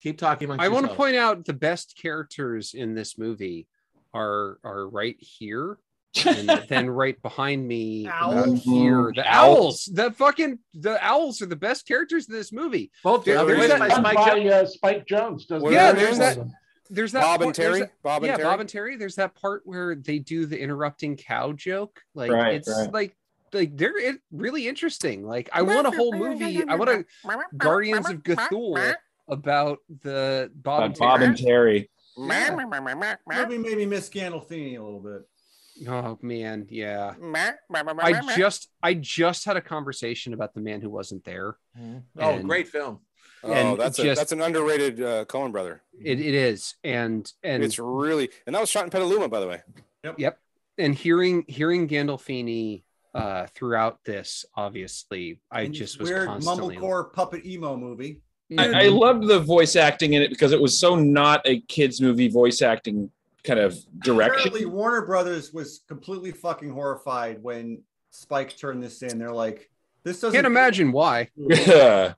Keep talking amongst I want to yourselves. point out the best characters in this movie are right here. And then right behind me, about here, the owls. The owls are the best characters in this movie. Both There's voiced by that- Spike Jones. Spike Jones. Does there's that Bob and part- there's Terry. that- Bob and yeah, Terry. Bob and Terry. There's that part where they do the interrupting cow joke. Like it's like they're really interesting. Like I want a whole movie. I want a Guardians of Cthulhu about the Bob and Terry. Movie made me miss Gandolfini a little bit. Oh man, yeah. I just had a conversation about The Man Who Wasn't There. Oh, great film. Oh, that's an underrated Coen brother. It is, and it's really, and that was shot in Petaluma, by the way. Yep. And hearing Gandolfini throughout this, obviously, I just was weird constantly mumblecore puppet emo movie. I loved the voice acting in it because it was so not a kids movie voice acting kind of direction. Apparently, Warner Brothers was completely fucking horrified when Spike turned this in. They're like, "This doesn't." Can't imagine why. Yeah.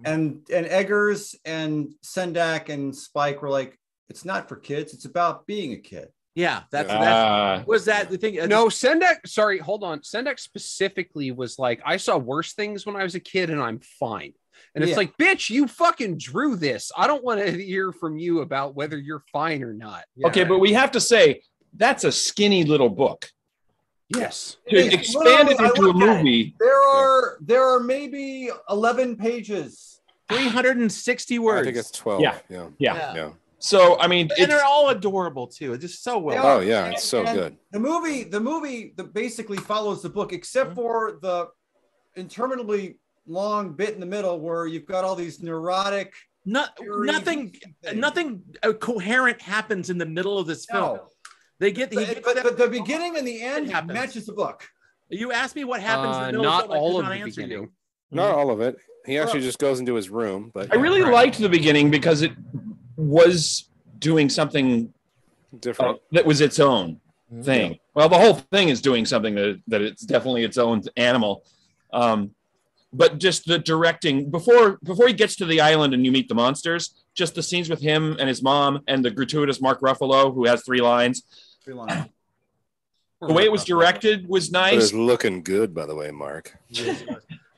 And Eggers and Sendak and Spike were like, "It's not for kids. It's about being a kid." Yeah, that was that the thing. No, Sendak. Sorry, hold on. Sendak specifically was like, "I saw worse things when I was a kid, and I'm fine." And it's like, bitch, you fucking drew this. I don't want to hear from you about whether you're fine or not. Yeah. Okay, but we have to say that's a skinny little book. Yes. To expand it into a movie. There are maybe 11 pages. 360 words. I think it's 12. Yeah. So I mean, and they're all adorable too. It's just so well. Oh yeah, it's so good. The movie basically follows the book, except for the interminably long bit in the middle where you've got all these neurotic. Nothing coherent happens in the middle of this film. No. But the beginning and the end matches the book. You asked me what happens in the middle not of the film, all I of could the not answer beginning. you. Not all of it. He actually just goes into his room. But I really liked the beginning because it was doing something different that was its own thing. Yeah. Well, the whole thing is doing something that it's definitely its own animal. But just the directing before he gets to the island and you meet the monsters, just the scenes with him and his mom and the gratuitous Mark Ruffalo who has 3 lines. The way it was directed was nice. It was looking good, by the way, Mark.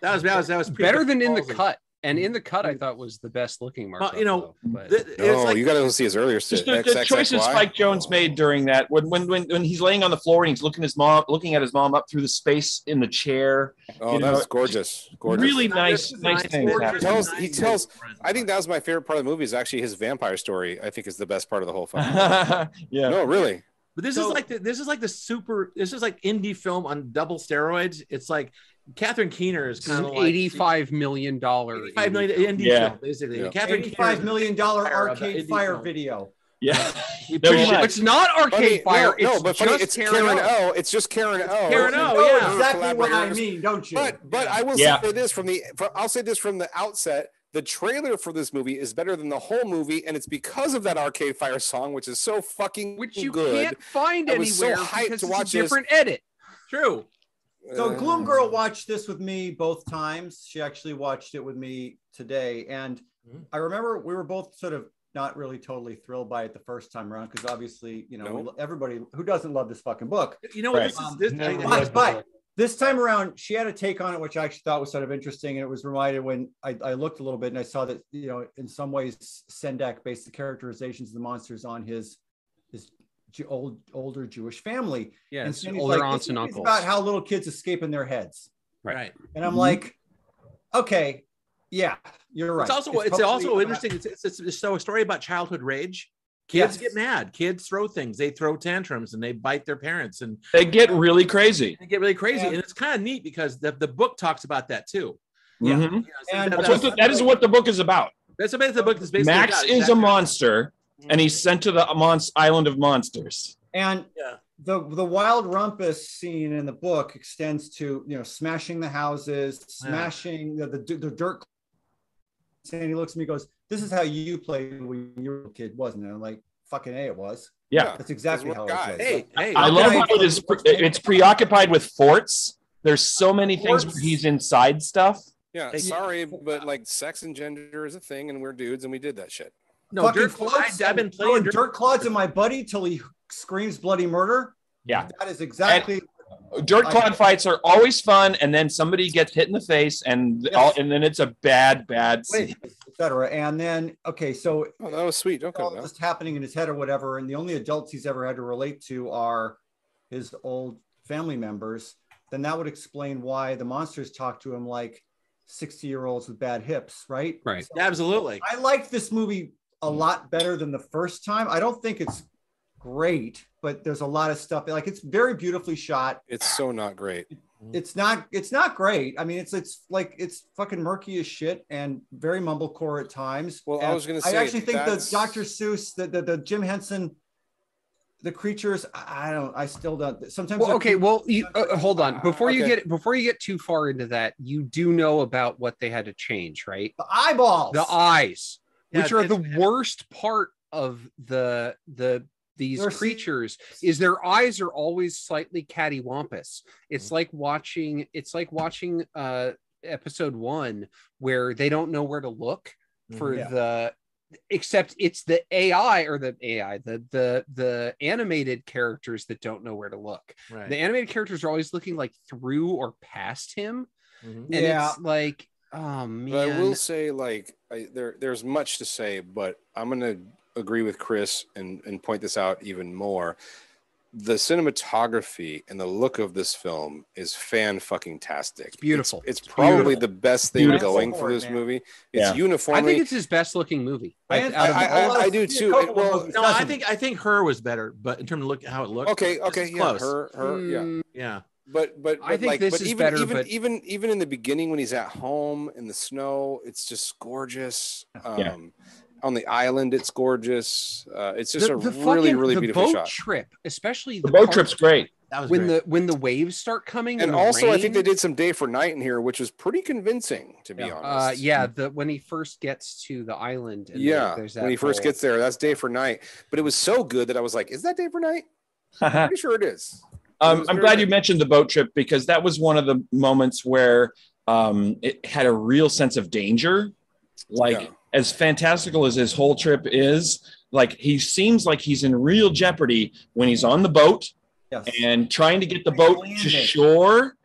That was better than in the cut. And in the cut, I thought was the best looking Mark. You know, you got to see his earlier just the choices Spike Jones made during that when he's laying on the floor and he's looking at his mom up through the space in the chair. Oh, that was gorgeous. Really nice things. He tells. I think that was my favorite part of the movie. Is actually his vampire story. I think is the best part of the whole film. Yeah. No, really. But this is like indie film on double steroids. It's like Catherine Keener is kind of like $85 million. $85 million indie film, basically. Yeah. Catherine $85 million Arcade Fire video. Yeah. It's not Arcade Fire. It's Karen O. It's just Karen O. Karen O. Yeah, exactly what I mean, don't you? But I will say this I'll say this from the outset. The trailer for this movie is better than the whole movie, and it's because of that Arcade Fire song, which is so fucking which you good. Can't find anywhere. So hyped because to watch it's a different edit. True. So Gloom Girl watched this with me both times. She actually watched it with me today, and I remember we were both sort of not really totally thrilled by it the first time around because obviously, everybody who doesn't love this fucking book. You know what? Right. But this time around, she had a take on it, which I actually thought was sort of interesting. And it was reminded when I looked a little bit and I saw that, in some ways, Sendak based the characterizations of the monsters on his older Jewish family. Yeah, and older aunts and uncles. It's about how little kids escape in their heads. Right. And I'm like, okay, yeah, you're right. It's also interesting. It's a story about childhood rage. Kids get mad. Kids throw things. They throw tantrums and they bite their parents and they get really crazy. And it's kind of neat because the book talks about that too. Yeah, and that is what the book is about. That's what the book is basically Max about. is a monster, and he's sent to the island of monsters. And the wild rumpus scene in the book extends to smashing the houses, smashing the dirt. And he looks at me and goes, "This is how you played when you were a kid, wasn't it?" I'm like, "Fucking A, it was." Yeah, that's exactly how it was. Hey, I love how it's preoccupied with forts. There's so many things where he's inside stuff. Yeah, sorry, but like sex and gender is a thing, and we're dudes, and we did that shit. No, Dirt Clods. I've been playing Dirt Clods in my buddy till he screams bloody murder. Yeah, that is exactly. Dirt clod fights are always fun, and then somebody gets hit in the face, and then it's a bad scene, etc. And then so that was sweet. Okay, all just happening in his head or whatever, and the only adults he's ever had to relate to are his old family members. Then that would explain why the monsters talk to him like 60-year-olds with bad hips, right? Right. So Absolutely. I liked this movie a lot better than the first time. I don't think it's great, but there's a lot of stuff like it's very beautifully shot. It's so not great. It's not great. I mean, it's like it's fucking murky as shit and very mumblecore at times. Well, and I was going to say, I actually think the Dr. Seuss, the Jim Henson, the creatures. I still don't. Sometimes. Well, okay. Well, you hold on before you get too far into that. You do know about what they had to change, right? The eyeballs, the eyes, which are the worst part of these creatures is their eyes are always slightly cattywampus. It's like watching episode 1 where they don't know where to look for except it's the the animated characters that don't know where to look. Right. The animated characters are always looking like through or past him. And it's like, oh man. But I will say, like, there's much to say, but I'm gonna agree with Chris and point this out even more. The cinematography and the look of this film is fan-fucking-tastic. It's beautiful. It's probably the best thing going for this movie. It's uniformly. I think it's his best looking movie. I do too. Well, no, I think Her was better, but in terms of how it looks. Okay, yeah, close. Her, yeah. But I think this is better. Even in the beginning when he's at home in the snow, it's just gorgeous. On the island, it's gorgeous. It's just really beautiful shot. Boat trip, especially the boat trip's great. That was when the waves start coming, and also I think they did some day for night in here, which was pretty convincing, to be honest. When he first gets to the island, and there's that when he first gets there, that's day for night. But it was so good that I was like, "Is that day for night?" I'm pretty sure it is. I'm glad you mentioned the boat trip because that was one of the moments where it had a real sense of danger, as fantastical as his whole trip is, like he seems like he's in real jeopardy when he's on the boat and trying to get the boat to shore.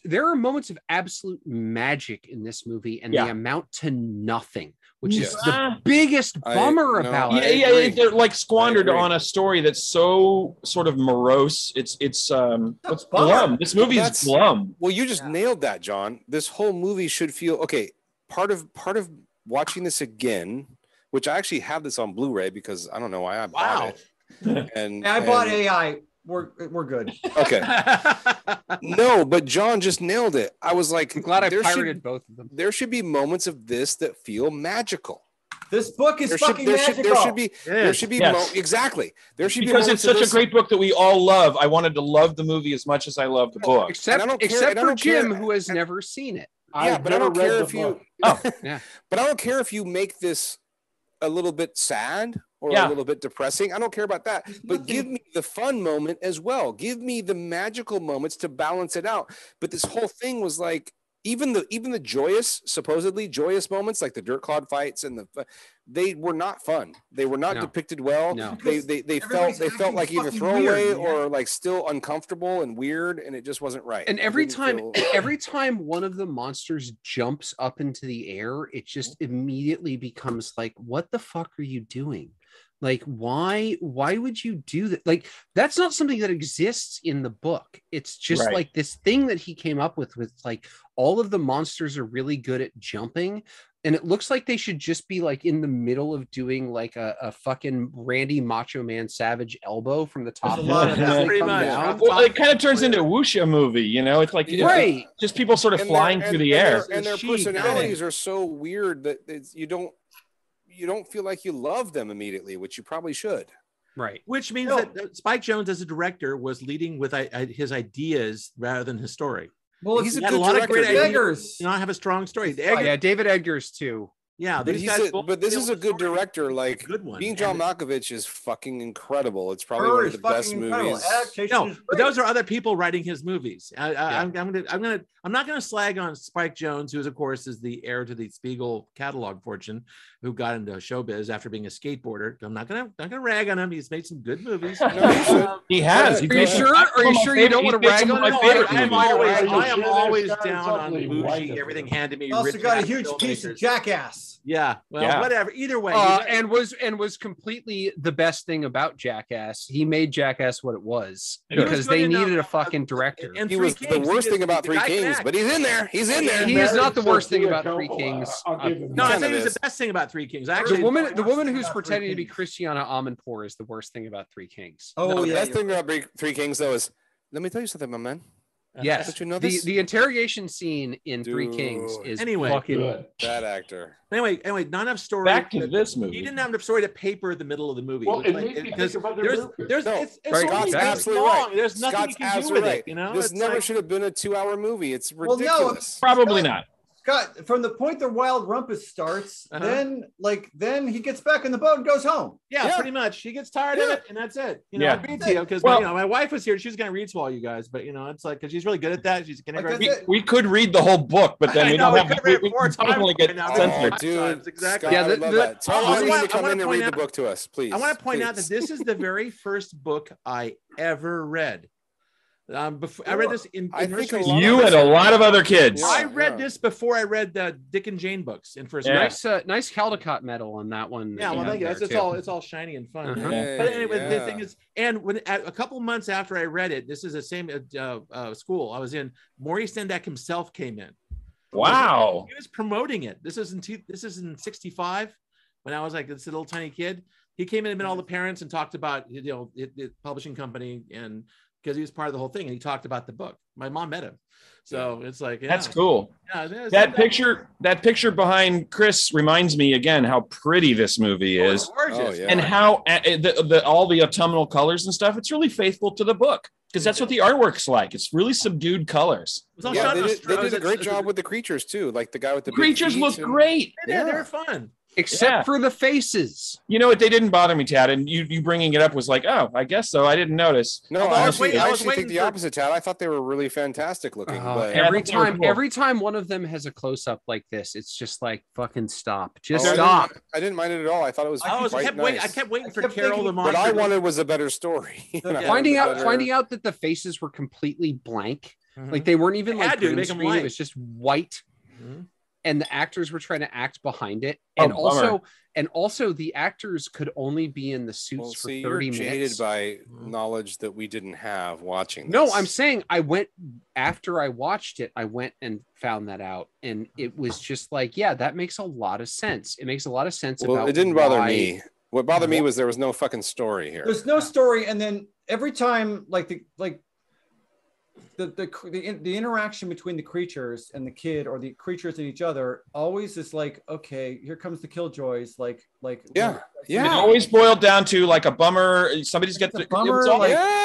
There are moments of absolute magic in this movie, and they amount to nothing, which is the biggest bummer about it. They're like squandered on a story that's so sort of morose. It's glum. This movie is glum. Well, you just nailed that, John. This whole movie should feel okay. Part of watching this again, which I actually have this on Blu-ray because I don't know why I bought it. And I bought AI. We're good. Okay. No, but John just nailed it. I was like, I'm glad I pirated both of them. There should be moments of this that feel magical. This book is magical. There should be exactly. There should because it's such a great book that we all love. I wanted to love the movie as much as I love the book. Except for Jim, who has never seen it. But I don't care if you. But I don't care if you make this a little bit sad or a little bit depressing. I don't care about that. But give me the fun moment as well. Give me the magical moments to balance it out. But this whole thing was like even the supposedly joyous moments, like the dirt clod fights and they were not fun. They were not depicted well. No. They felt like either throwaway or like still uncomfortable and weird, and it just wasn't right. And every time one of the monsters jumps up into the air, it just immediately becomes like, what the fuck are you doing? Like, why would you do that? Like, that's not something that exists in the book. It's just like this thing that he came up with like all of the monsters are really good at jumping. And it looks like they should just be like in the middle of doing like a fucking Randy Macho Man Savage elbow from the top. Well, it kind of turns into a wuxia movie, you know? It's like just people sort of flying through the air. And their personalities are so weird that you don't feel like you love them immediately, which you probably should. Right. Which means that Spike Jonze as a director was leading with his ideas rather than his story. Well, he's had a lot of great ideas. You not have a strong story. David Eggers too. Yeah, but this is a good director. Like, good one. Being John Malkovich is fucking incredible. It's probably one of the best movies. No, but those are other people writing his movies. I'm not gonna slag on Spike Jonze, who, of course, is the heir to the Spiegel catalog fortune, who got into showbiz after being a skateboarder. I'm not gonna rag on him. He's made some good movies. He has. Are you sure? Are you sure you don't want to rag on him? I am always down on bougie, everything handed me. Also got a huge piece of Jackass. Yeah, well, whatever. Either way, and was completely the best thing about Jackass. He made Jackass what it was because they needed a fucking director. And he was the worst thing about Three Kings, but he's in there. He's in there. He is not the worst thing about Three Kings. No, I think he's the best thing about Three Kings. Actually, the woman who's pretending to be Christiana Amanpour is the worst thing about Three Kings. Oh, the best thing about Three Kings though is, let me tell you something, my man. Yes, you know the interrogation scene in Three Kings is fucking good. Bad actor. Anyway, not enough story. Back to this movie. He didn't have enough story to paper the middle of the movie. Well, it's absolutely right. There's nothing you can do with it. You know, this never should have been a 2-hour movie. It's ridiculous. Probably not. Scott, from the point the wild rumpus starts, then he gets back in the boat and goes home. Yeah, pretty much. He gets tired of it, and that's it. You know, I beat you because my wife was here. She was going to read to all you guys, but it's like because she's really good at that. She's we could read the whole book, but then we don't have. We definitely get censored. Dude, exactly. Yeah, I want to come in and read the book to us, please. I want to point out that this is the very first book I ever read. Before I read this in you and a lot of other kids. I read this before I read the Dick and Jane books in first grade. Nice Caldecott medal on that one. Yeah, well, thank you. It's all shiny and fun. But anyway, the thing is, and when a couple months after I read it, this is the same school I was in. Maurice Sendak himself came in. Wow, he was promoting it. This is in '65 when I was like this little tiny kid. He came in and met all the parents and talked about the publishing company and. Because he was part of the whole thing, and he talked about the book. My mom met him, so it's like that's cool. Yeah, that picture behind Chris reminds me again how pretty this movie is, gorgeous. And how all the autumnal colors and stuff. It's really faithful to the book because that's what the artwork's like. It's really subdued colors. They did a great job with the creatures too. Like the guy with the creatures look great. Yeah, they were fun. Except for the faces. You know what? They didn't bother me, Tad. And you bringing it up was like, oh, I guess so. I didn't notice. No, I actually think the opposite, Tad. I thought they were really fantastic looking. But every time one of them has a close up like this, it's just like fucking stop. Just stop. I didn't mind it at all. I thought it was quite nice. I kept waiting for Carol the monster. What I wanted was a better story. Finding out that the faces were completely blank, like they weren't even like green screen. It was just white. And the actors were trying to act behind it, and also the actors could only be in the suits for 30 minutes. You're jaded by knowledge that we didn't have watching this. No, I'm saying after I watched it, I went and found that out, and it was just like, yeah, that makes a lot of sense. It makes a lot of sense. It didn't bother me. What bothered me was there was no fucking story here. There's no story, and then every time, the interaction between the creatures and the kid, or the creatures and each other, always is like, okay, here comes the killjoys. It always boiled down to like a bummer. Somebody's got the bummer.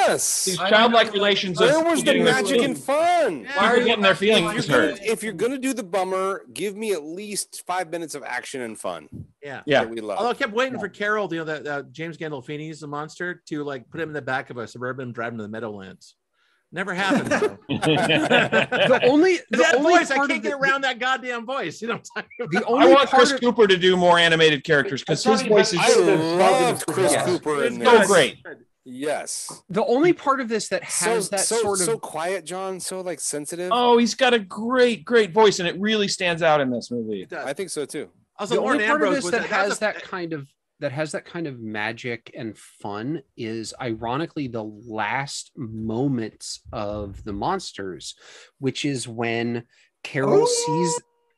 These childlike relations. Where was the magic and fun? Why are you getting their feelings hurt? If you're gonna do the bummer, give me at least 5 minutes of action and fun. Yeah. We love. Although I kept waiting for Carol, that James Gandolfini's the monster, to like put him in the back of a Suburban and drive him to the Meadowlands. Never happened. the only voice, I can't get around that goddamn voice. I want Chris Cooper to do more animated characters because his voice is. I love Chris Cooper in this. So great. Yes. The only part of this that has so quiet, John, so like sensitive. Oh, he's got a great voice, and it really stands out in this movie. I think so too. Also, the only part of this that has that kind of magic and fun is ironically the last moments of the monsters, which is when Carol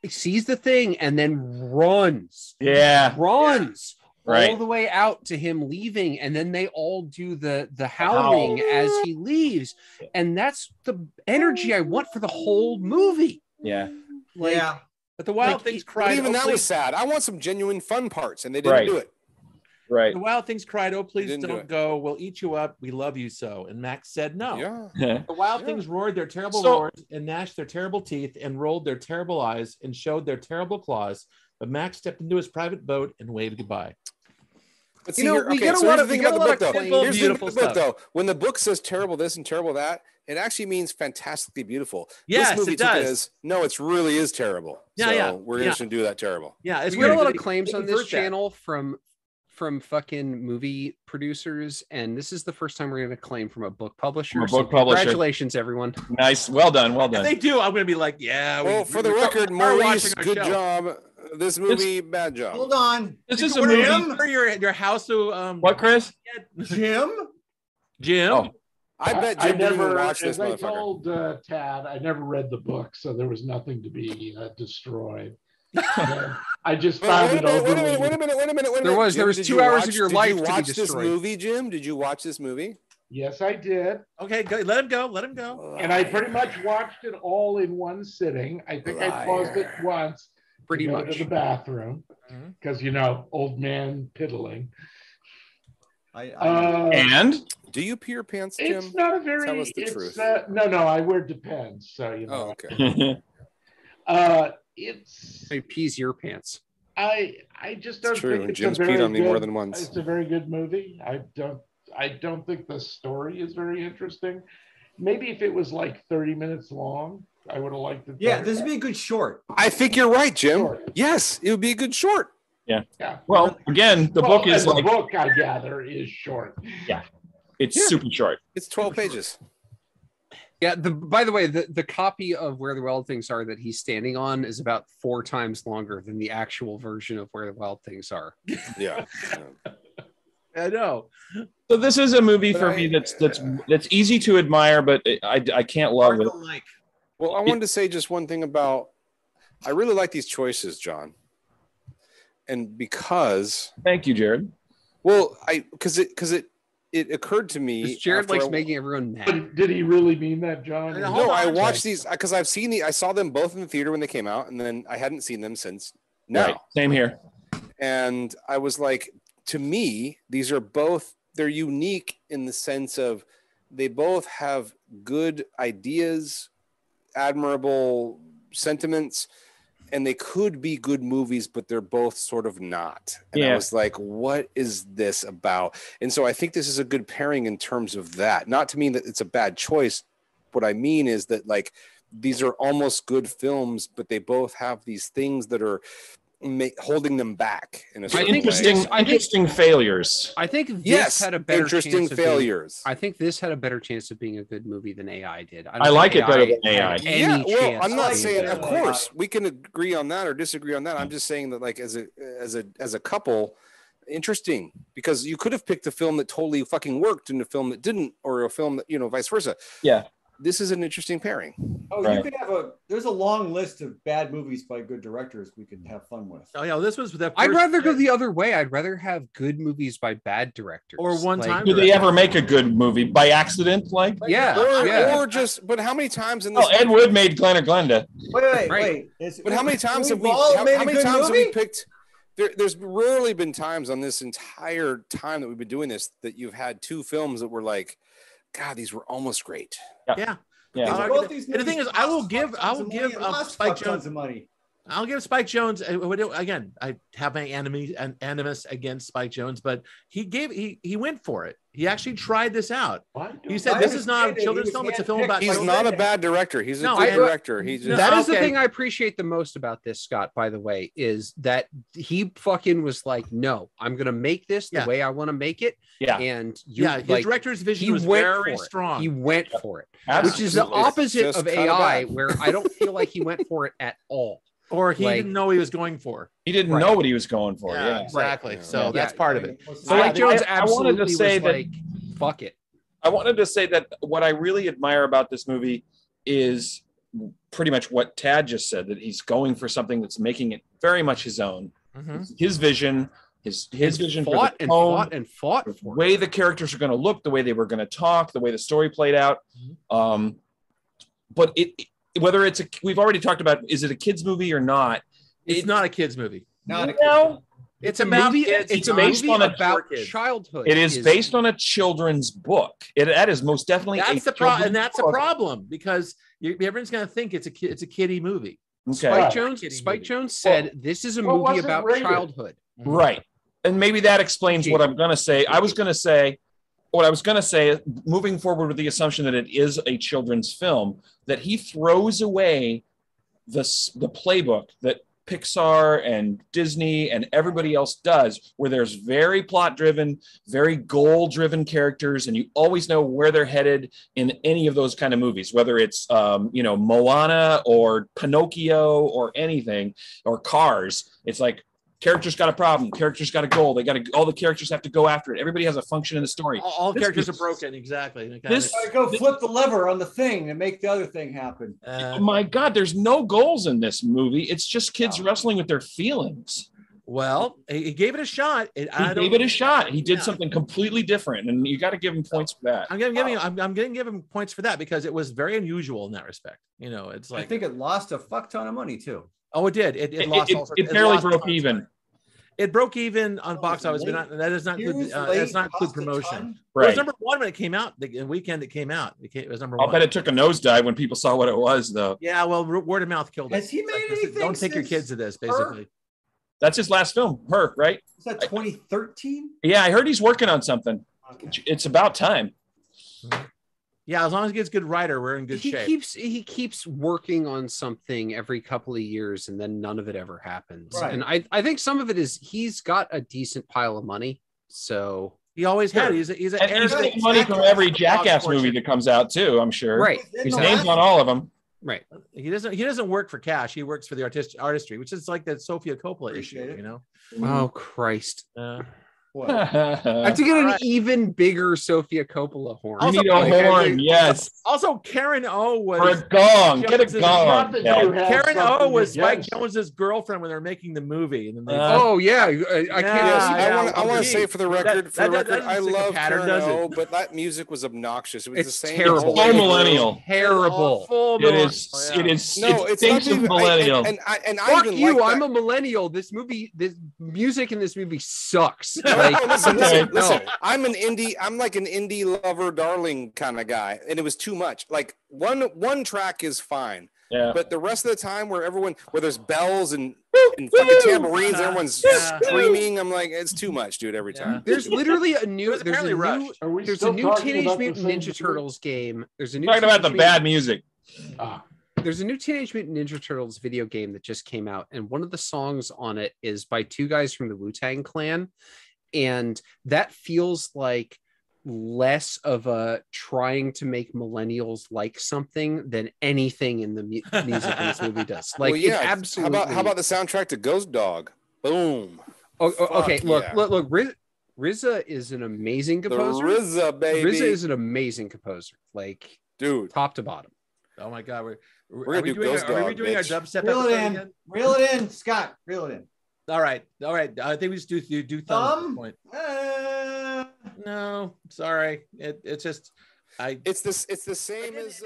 sees the thing and then runs all the way out to him leaving, and then they all do the howling as he leaves, and that's the energy I want for the whole movie. But the Wild Things cried. Even that was sad. I want some genuine fun parts, and they didn't do it. Right. The Wild Things cried, "Oh, please don't go. We'll eat you up. We love you so." And Max said no. The Wild Things roared their terrible roars and gnashed their terrible teeth and rolled their terrible eyes and showed their terrible claws. but Max stepped into his private boat and waved goodbye. But see, we get a lot of beautiful stuff. Though, when the book says terrible this and terrible that, it actually means fantastically beautiful. Yes, this movie it does. As, no, it really is terrible. Yeah, we're just gonna do that terrible. Yeah, we got a lot of claims on this channel from fucking movie producers, and this is the first time we're going to claim from a book publisher. Congratulations, everyone! Nice, well done, well done. If they do, I'm going to be like, yeah. Well, for the record, Maurice, good job. This movie, bad job. Hold on. This is a movie for your house. What, Chris? Jim. Oh. I bet Jim never watched this. As I told Tad, I never read the book, so there was nothing to be destroyed. I just found it overly. Wait a minute. There was 2 hours of your life to be destroyed. Did you watch this movie, Jim? Did you watch this movie? Yes, I did. Okay, go, let him go. And I pretty much watched it all in one sitting. I think I paused it once. Pretty much to the bathroom because old man piddling. And do you pee your pants, Jim? It's not a very. Tell us the truth. No, I wear Depends, so you know. Oh, okay. It pees your pants. I just don't think it's Jim's a very peed on me good, more than once. It's a very good movie. I don't think the story is very interesting. Maybe if it was like 30 minutes long, I would have liked it. Yeah, this would be a good short. I think you're right, Jim. Short. Yes, it would be a good short. Yeah. Well, again, the book is the book I gather is short. Yeah. It's super short. It's 12 pages. Yeah. By the way, the copy of Where the Wild Things Are that he's standing on is about 4 times longer than the actual version of Where the Wild Things Are. Yeah. I know. So this is a movie for me that's easy to admire, but I can't love it. Well, I wanted to say just one thing about. I really like these choices, John. And because. Thank you, Jared. Well, because it occurred to me. Jared likes making everyone mad. Did he really mean that, John? No, I watched these because I've seen I saw them both in the theater when they came out, and then I hadn't seen them since now. Right. Same here. And I was like, to me, these are both, they're unique in the sense of they both have good ideas, admirable sentiments, and they could be good movies, but they're both sort of not. And I was like, what is this about? And so I think this is a good pairing in terms of that. Not to mean that it's a bad choice. What I mean is that like these are almost good films, but they both have these things that are holding them back in a certain way. Interesting failures. I think this had a better interesting chance failures. I think this had a better chance of being a good movie than AI did. I like it better than AI. Yeah, well, I'm not saying, of course, we can agree on that or disagree on that. I'm just saying that, like, as a couple, interesting, because you could have picked a film that totally fucking worked and a film that didn't, or a film that vice versa. Yeah. This is an interesting pairing. Oh, right. You could have there's a long list of bad movies by good directors we could have fun with. Oh yeah, this was the first. I'd rather go the other way. I'd rather have good movies by bad directors. Or one time. Do they ever make a good movie by accident? Like or just. But how many times in this? Oh, Ed Wood made Glenn or Glenda. Wait. But how many times have we? How many times have we picked? There's rarely been times on this entire time that we've been doing this that you've had two films that were like, God, these were almost great. Yeah. And the thing is, I will give Spike Jonze money. I'll give Spike Jonze again. I have my animus against Spike Jonze, but he went for it. He actually tried this out. He said, "This is not a children's film; it's a film about." He's not a bad director. He's a good director. That is the thing I appreciate the most about this, Scott. By the way, is that he fucking was like, "No, I'm going to make this the way I want to make it." Yeah, and his director's vision was very strong. He went for it, which is the opposite of AI, where I don't feel like he went for it at all. Or he didn't know he was going for. He didn't know what he was going for. Yeah, exactly. So that's part of it. Spike Jonze absolutely wanted to say was like, fuck it. I wanted to say that what I really admire about this movie is pretty much what Tad just said, that he's going for something that's making it very much his own. Mm-hmm. His vision, his vision for the tone, and fought the way the characters are going to look, the way they were going to talk, the way the story played out. Mm-hmm. But whether we've already talked about, is it a kid's movie or not? It's not a kid's movie. It's a movie. It's based on about childhood. It is based on a children's book. That is most definitely that's the problem, and that's a problem because everyone's going to think it's a kiddie movie. Okay. Spike Jonze said this is a movie about childhood. Right. And maybe that explains what I'm going to say. What I was going to say, moving forward with the assumption that it is a children's film, that he throws away the playbook that Pixar and Disney and everybody else does, where there's very plot-driven, very goal-driven characters, and you always know where they're headed in any of those kind of movies, whether it's Moana or Pinocchio or anything, or Cars. It's like, character's got a problem. Character's got a goal. All the characters have to go after it. Everybody has a function in the story. All characters are broken. Exactly. Go flip the lever on the thing and make the other thing happen. Oh my God, there's no goals in this movie. It's just kids wrestling with their feelings. Well, he gave it a shot. He did something completely different, and you got to give him points for that. I'm going to give him points for that because it was very unusual in that respect. It's like, I think it lost a fuck ton of money too. Oh, it did. It lost. It barely broke even. It broke even on box office, but that does not include promotion. Right. It was number one when it came out. The weekend it came out. It was number one. I'll bet it took a nosedive when people saw what it was, though. Yeah, well, word of mouth killed it. Has he made anything? Don't take your kids to this, basically. That's his last film, Her, right? Is that 2013? Yeah, I heard he's working on something. Okay. It's about time. Yeah, as long as he gets good writer, we're in good shape. He keeps working on something every couple of years, and then none of it ever happens. Right. And I think some of it is he's got a decent pile of money, so he always had. He's getting money from every Jackass movie that comes out too. I'm sure. Right. His name's on all of them. Right. He doesn't work for cash. He works for the artistry, which is like that Sofia Coppola issue. Oh Christ. What? I have to get an even bigger Sofia Coppola horn. You need a horn, yes. Also, Karen O was for a gong. Get a gong. Karen O was Spike Jonze's girlfriend when they were making the movie. And then I can't. I want to say for the record, I love Karen O, but that music was obnoxious. It was the same. Terrible. So millennial. Terrible. It is. No, it's not even millennial. And I fuck you. I'm a millennial. This music in this movie sucks. Listen. I'm like an indie lover darling kind of guy, and it was too much. Like one track is fine, but the rest of the time where there's bells and fucking tambourines, everyone's screaming. I'm like, it's too much, dude. Every time. There's literally a new Teenage Mutant Ninja Turtles game. There's a new talking about the bad music. There's a new Teenage Mutant Ninja Turtles video game that just came out, and one of the songs on it is by two guys from the Wu-Tang Clan. And that feels like less of a trying to make millennials like something than anything in the music in this movie does. Like, absolutely. How about the soundtrack to Ghost Dog? Boom. Okay, look. RZA is an amazing composer. RZA, baby. RZA is an amazing composer. Like, dude, top to bottom. Oh my God, we're gonna do Ghost Dog. Are we doing our dubstep? Reel it in, Scott. Reel it in. All right. I think we just do thumb at this point. No, sorry. It's just it's the same as.